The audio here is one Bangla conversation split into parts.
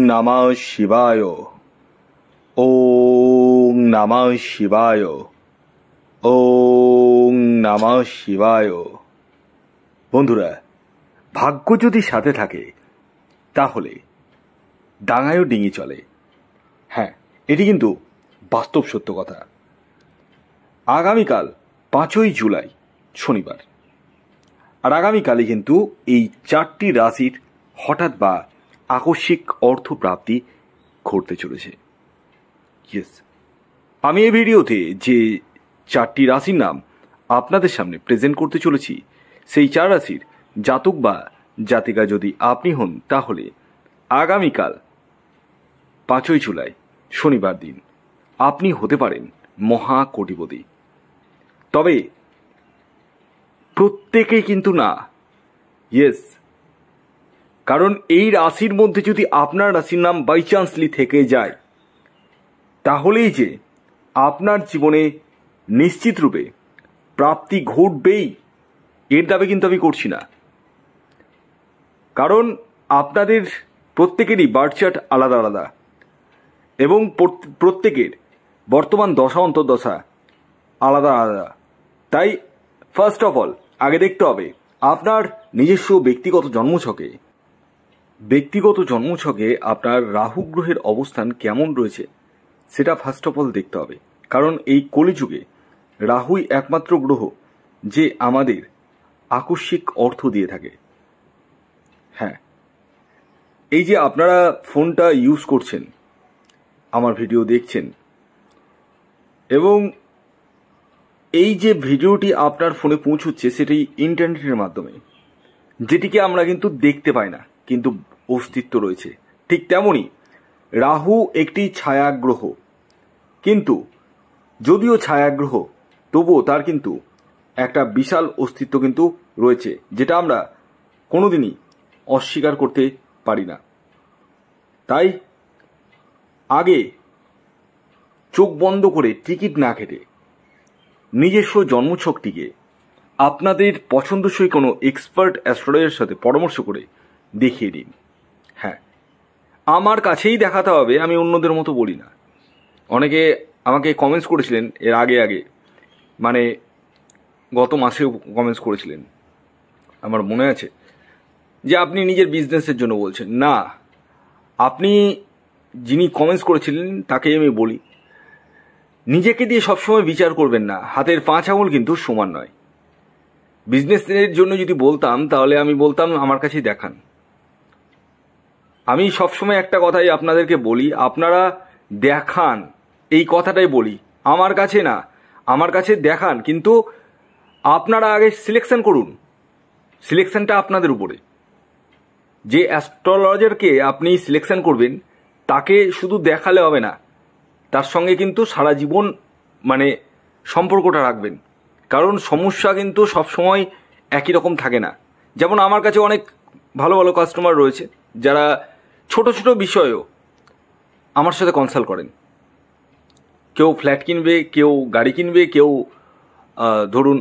नमः शिवाय। ओम नमः शिवाय। ओम नमः शिवाय। বন্ধুরা, ভাগ্য যদি সাথে থাকে তাহলে ডাঙায়ও ডিঙি চলে। হ্যাঁ, এটি কিন্তু বাস্তব সত্য কথা। আগামীকাল 5ই জুলাই শনিবার, আর আগামীকালই কিন্তু এই 4টি রাশির হঠাৎ বা আকস্মিক অর্থপ্রাপ্তি ঘটতে চলেছে। ইয়েস, আমি এই ভিডিওতে যে 4টি রাশির নাম আপনাদের সামনে প্রেজেন্ট করতে চলেছি, সেই 4 রাশির জাতক বা জাতিকা যদি আপনি হন, তাহলে আগামীকাল 5ই জুলাই শনিবার দিন আপনি হতে পারেন মহা কোটিপতি। তবে প্রত্যেকেই কিন্তু না। ইয়েস, কারণ এই রাশির মধ্যে যদি আপনার রাশির নাম বাই চান্সলি থেকে যায়, তাহলেই যে আপনার জীবনে নিশ্চিত রূপে প্রাপ্তি ঘটবেই, এর দাবি কিন্তু আমি করছি না। কারণ আপনাদের প্রত্যেকেরই বার্থ চার্ট আলাদা আলাদা এবং প্রত্যেকের বর্তমান দশা অন্তর্দশা আলাদা আলাদা। তাই ফার্স্ট অফ অল আগে দেখতে হবে আপনার নিজস্ব ব্যক্তিগত জন্মছকে আপনার রাহু গ্রহের অবস্থান কেমন রয়েছে, সেটা ফার্স্ট অফ অল দেখতে হবে। কারণ এই কলিযুগে রাহুই একমাত্র গ্রহ যে আমাদের আকস্মিক অর্থ দিয়ে থাকে। হ্যাঁ, এই যে আপনারা ফোনটা ইউজ করছেন, আমার ভিডিও দেখছেন, এবং এই যে ভিডিওটি আপনার ফোনে পৌঁছচ্ছে সেটি ইন্টারনেটের মাধ্যমে, যেটিকে আমরা কিন্তু দেখতে পাই না, কিন্তু অস্তিত্ব রয়েছে। ঠিক তেমনই রাহু একটি ছায়াগ্রহ, কিন্তু যদিও ছায়াগ্রহ, তবুও তার কিন্তু একটা বিশাল অস্তিত্ব কিন্তু রয়েছে, যেটা আমরা কোনোদিনই অস্বীকার করতে পারি না। তাই আগে চোখ বন্ধ করে টিকিট না কেটে নিজস্ব জন্মছকটিকে আপনাদের পছন্দসই কোনো এক্সপার্ট অ্যাস্ট্রোলজারের সাথে পরামর্শ করে দেখিয়ে দিন। হ্যাঁ, আমার কাছেই দেখাতে হবে, আমি অন্যদের মতো বলি না। অনেকে আমাকে কমেন্টস করেছিলেন এর আগে, মানে গত মাসেও কমেন্টস করেছিলেন, আমার মনে আছে, যে আপনি নিজের বিজনেসের জন্য বলছেন। না, আপনি যিনি কমেন্টস করেছিলেন তাকে আমি বলি, নিজেকে দিয়ে সবসময় বিচার করবেন না। হাতের 5 আঙুল কিন্তু সমান নয়। বিজনেসের জন্য যদি বলতাম, তাহলে আমি বলতাম আমার কাছেই দেখান। আমি সবসময় একটা কথাই আপনাদেরকে বলি, আপনারা দেখান, এই কথাটাই বলি। আমার কাছে না, আমার কাছে দেখান, কিন্তু আপনারা আগে সিলেকশন করুন। সিলেকশনটা আপনাদের উপরে। যে অ্যাস্ট্রোলজারকে আপনি সিলেকশন করবেন, তাকে শুধু দেখালে হবে না, তার সঙ্গে কিন্তু সারা জীবন মানে সম্পর্কটা রাখবেন। কারণ সমস্যা কিন্তু সবসময় একই রকম থাকে না। যেমন আমার কাছে অনেক ভালো ভালো কাস্টমার রয়েছে, যারা ছোট ছোট বিষয়েও আমার সাথে কনসাল্ট করেন। কেউ ফ্ল্যাট কিনবে, কেউ গাড়ি কিনবে, কেউ ধরুন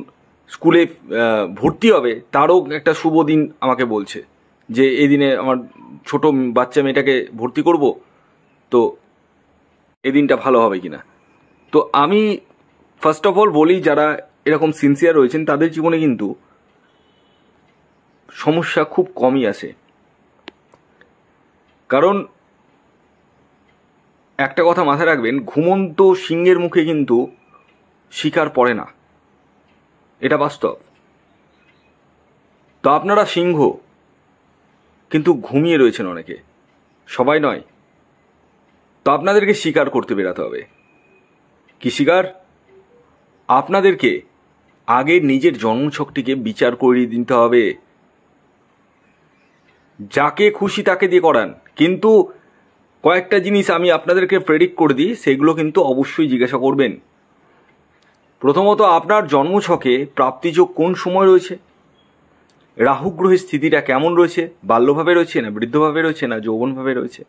স্কুলে ভর্তি হবে, তারও একটা শুভ দিন আমাকে বলছে যে এই দিনে আমার ছোট বাচ্চা মেয়েটাকে ভর্তি করব, তো এই দিনটা ভালো হবে কিনা। তো আমি ফার্স্ট অফ অল বলি, যারা এরকম সিনসিয়ার রয়েছেন তাদের জীবনে কিন্তু সমস্যা খুব কমই আসে। কারণ একটা কথা মাথায় রাখবেন, ঘুমন্ত সিংহের মুখে কিন্তু শিকার পড়ে না, এটা বাস্তব। তো আপনারা সিংহ, কিন্তু ঘুমিয়ে রয়েছেন অনেকে, সবাই নয়। তো আপনাদেরকে শিকার করতে বেরাতে হবে। কি শিকার? আপনাদেরকে আগে নিজের জন্মছকটিকে বিচার করিয়ে দিতে হবে। যাকে খুশি তাকে দিয়ে করান, কিন্তু কয়েকটা জিনিস আমি আপনাদেরকে প্রেডিক্ট করে দিই, সেগুলো কিন্তু অবশ্যই জিজ্ঞাসা করবেন। প্রথমত, আপনার জন্মছকে প্রাপ্তিযোগ কোন সময় রয়েছে, রাহু গ্রহের স্থিতিটা কেমন রয়েছে, বাল্যভাবে রয়েছে না বৃদ্ধভাবে রয়েছে না যৌবনভাবে রয়েছে,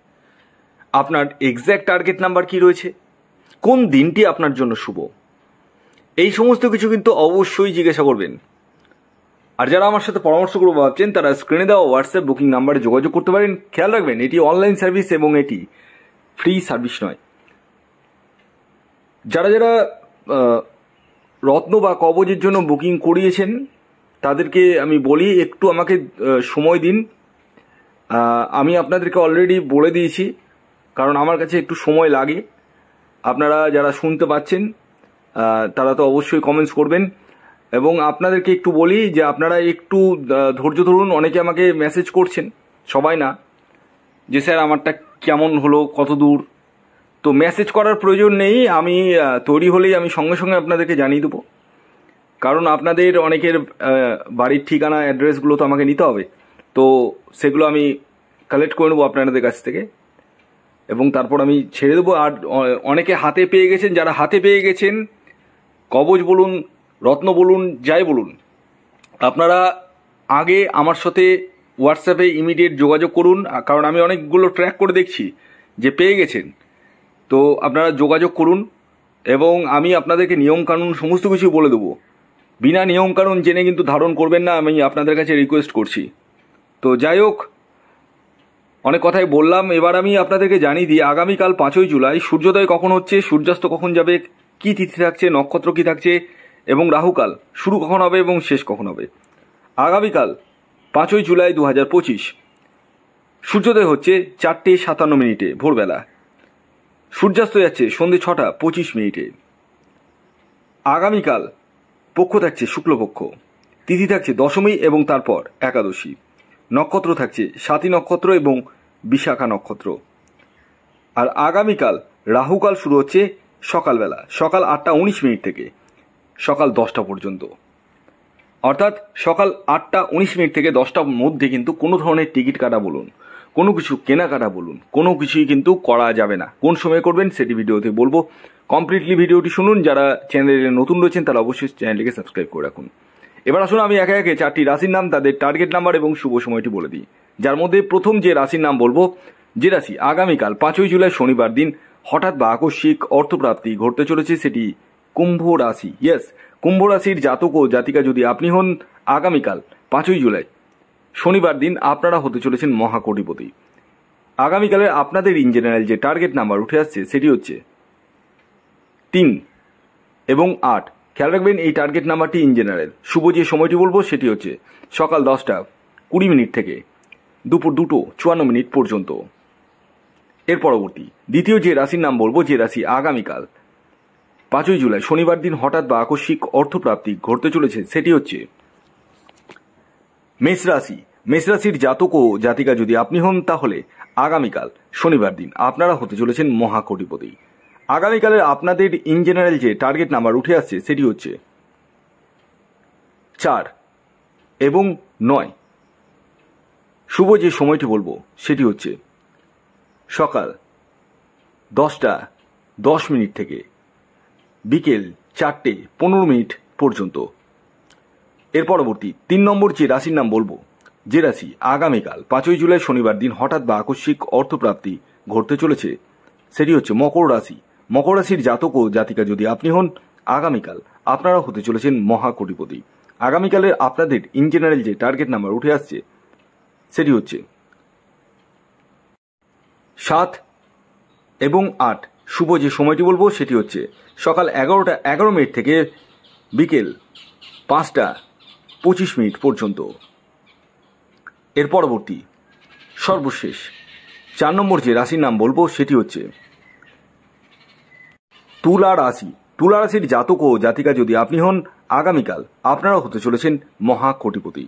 আপনার এক্স্যাক্ট টার্গেট নাম্বার কি রয়েছে, কোন দিনটি আপনার জন্য শুভ, এই সমস্ত কিছু কিন্তু অবশ্যই জিজ্ঞাসা করবেন। আর যারা আমার সাথে পরামর্শ করবো ভাবছেন তারা স্ক্রিনে দেওয়া হোয়াটসঅ্যাপ বুকিং নাম্বারে যোগাযোগ করতে পারেন। খেয়াল রাখবেন এটি অনলাইন সার্ভিস এবং এটি ফ্রি সার্ভিস নয়। যারা যারা রত্ন বা কবজের জন্য বুকিং করিয়েছেন তাদেরকে আমি বলি একটু আমাকে সময় দিন। আমি আপনাদেরকে অলরেডি বলে দিয়েছি, কারণ আমার কাছে একটু সময় লাগে। আপনারা যারা শুনতে পাচ্ছেন তারা তো অবশ্যই কমেন্টস করবেন, এবং আপনাদেরকে একটু বলি যে আপনারা একটু ধৈর্য ধরুন। অনেকে আমাকে মেসেজ করছেন, সবাই না, যে স্যার আমারটা কেমন হলো, কত দূর। তো মেসেজ করার প্রয়োজন নেই, আমি তৈরি হলেই আমি সঙ্গে সঙ্গে আপনাদেরকে জানিয়ে দেবো। কারণ আপনাদের অনেকের বাড়ির ঠিকানা অ্যাড্রেসগুলো তো আমাকে নিতে হবে, তো সেগুলো আমি কালেক্ট করে নেবো আপনাদের কাছ থেকে, এবং তারপর আমি ছেড়ে দেবো। আর অনেকে হাতে পেয়ে গেছেন, যারা হাতে পেয়ে গেছেন কবজ বলুন, রত্ন বলুন, যাই বলুন, আপনারা আগে আমার সাথে হোয়াটসঅ্যাপে ইমিডিয়েট যোগাযোগ করুন। কারণ আমি অনেকগুলো ট্র্যাক করে দেখছি যে পেয়ে গেছেন, তো আপনারা যোগাযোগ করুন এবং আমি আপনাদেরকে নিয়মকানুন সমস্ত কিছু বলে দেবো। বিনা নিয়মকানুন জেনে কিন্তু ধারণ করবেন না, আমি আপনাদের কাছে রিকোয়েস্ট করছি। তো যাই হোক, অনেক কথাই বললাম, এবার আমি আপনাদেরকে জানিয়ে দিই আগামীকাল 5ই জুলাই সূর্যোদয় কখন হচ্ছে, সূর্যাস্ত কখন যাবে, কি তিথি থাকছে, নক্ষত্র কি থাকছে, এবং রাহুকাল শুরু কখন হবে এবং শেষ কখন হবে। আগামীকাল 5ই জুলাই 2025 সূর্যোদয় হচ্ছে 4:57 ভোরবেলা, সূর্যাস্ত যাচ্ছে সন্ধ্যে 6:25। আগামীকাল পক্ষ থাকছে শুক্লপক্ষ, তিথি থাকছে দশমী এবং তারপর একাদশী, নক্ষত্র থাকছে স্বাতী নক্ষত্র এবং বিশাখা নক্ষত্র। আর আগামীকাল রাহুকাল শুরু হচ্ছে সকালবেলা, সকাল 8:19 থেকে সকাল 10টা পর্যন্ত। অর্থাৎ সকাল 8:19 থেকে 10টার মধ্যে কিন্তু কোনো ধরনের টিকিট কাটা বলুন, কোনো কিছু কেনাকাটা বলুন, কোনো কিছুই কিন্তু করা যাবে না। কোন সময় করবেন সেটি ভিডিওতে বলবো, কমপ্লিটলি ভিডিওটি শুনুন। যারা চ্যানেলে নতুন রয়েছেন তারা অবশ্যই চ্যানেলটিকে সাবস্ক্রাইব করে রাখুন। এবার আসুন আমি একে একে 4টি রাশির নাম, তাদের টার্গেট নাম্বার এবং শুভ সময়টি বলে দিই। যার মধ্যে প্রথম যে রাশির নাম বলবো, যে রাশি আগামীকাল 5ই জুলাই শনিবার দিন হঠাৎ বা আকস্মিক অর্থপ্রাপ্তি ঘটতে চলেছে, সেটি কুম্ভ রাশি। ইয়েস, কুম্ভ রাশির জাতক ও জাতিকা যদি আপনি হন, আগামীকাল 5ই জুলাই শনিবার দিন আপনারা হতে চলেছেন মহাকোটিপতি। আগামীকালের আপনাদের ইন জেনারেল যে টার্গেট নাম্বার উঠে আসছে সেটি হচ্ছে 3 এবং 8। খেয়াল রাখবেন এই টার্গেট নাম্বারটি ইন জেনারেল। শুভ যে সময়টি বলবো সেটি হচ্ছে সকাল 10:20 থেকে দুপুর 2:54 পর্যন্ত। এর পরবর্তী দ্বিতীয় যে রাশির নাম বলবো, যে রাশি আগামীকাল 5ই জুলাই শনিবার দিন হঠাৎ বা আকস্মিক অর্থপ্রাপ্তি ঘটতে চলেছে, সেটি হচ্ছে মেষ রাশি। মেষ রাশির জাতক ও জাতিকা যদি আপনি হন, তাহলে আগামীকাল শনিবার দিন আপনারা হতে চলেছেন মহাকোটিপতি। আগামীকালের আপনাদের ইন জেনারেল যে টার্গেট নাম্বার উঠে আসছে সেটি হচ্ছে 4 এবং 9। শুভ যে সময়টি বলবো সেটি হচ্ছে সকাল 10:10 থেকে বিকেল 4:15 পর্যন্ত। এর পরবর্তী 3 নম্বর যে রাশির নাম বলবো, যে রাশি আগামীকাল 5ই জুলাই শনিবার দিন হঠাৎ বা আকস্মিক অর্থপ্রাপ্তি ঘটতে চলেছে, সেটি হচ্ছে মকর রাশি। মকর রাশির জাতক ও জাতিকা যদি আপনি হন, আগামীকাল আপনারা হতে চলেছেন মহাকোটিপতি। আগামীকালের আপনাদের ইন জেনারেল যে টার্গেট নাম্বার উঠে আসছে সেটি হচ্ছে 7 এবং 8। শুভ যে সময়টি বলবো সেটি হচ্ছে সকাল 11:11 থেকে বিকেল 5:25 পর্যন্ত। এর পরবর্তী সর্বশেষ 4 নম্বর যে রাশির নাম বলবো সেটি হচ্ছে তুলা রাশি। তুলা রাশির জাতক ও জাতিকা যদি আপনি হন, আগামীকাল আপনারা হতে চলেছেন মহাকোটিপতি।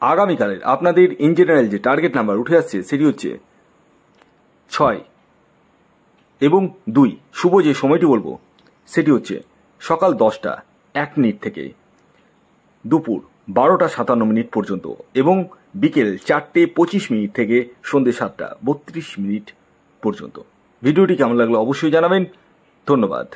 আগামীকালের আপনাদের ইন জেনারেল যে টার্গেট নাম্বার উঠে আসছে সেটি হচ্ছে 6 এবং 2। শুভ যে সময়টি বলবো সেটি হচ্ছে সকাল 10:01 থেকে দুপুর 12:57 পর্যন্ত এবং বিকেল 4:25 থেকে সন্ধ্যে 7:32 পর্যন্ত। ভিডিওটি কেমন লাগলো অবশ্যই জানাবেন। ধন্যবাদ।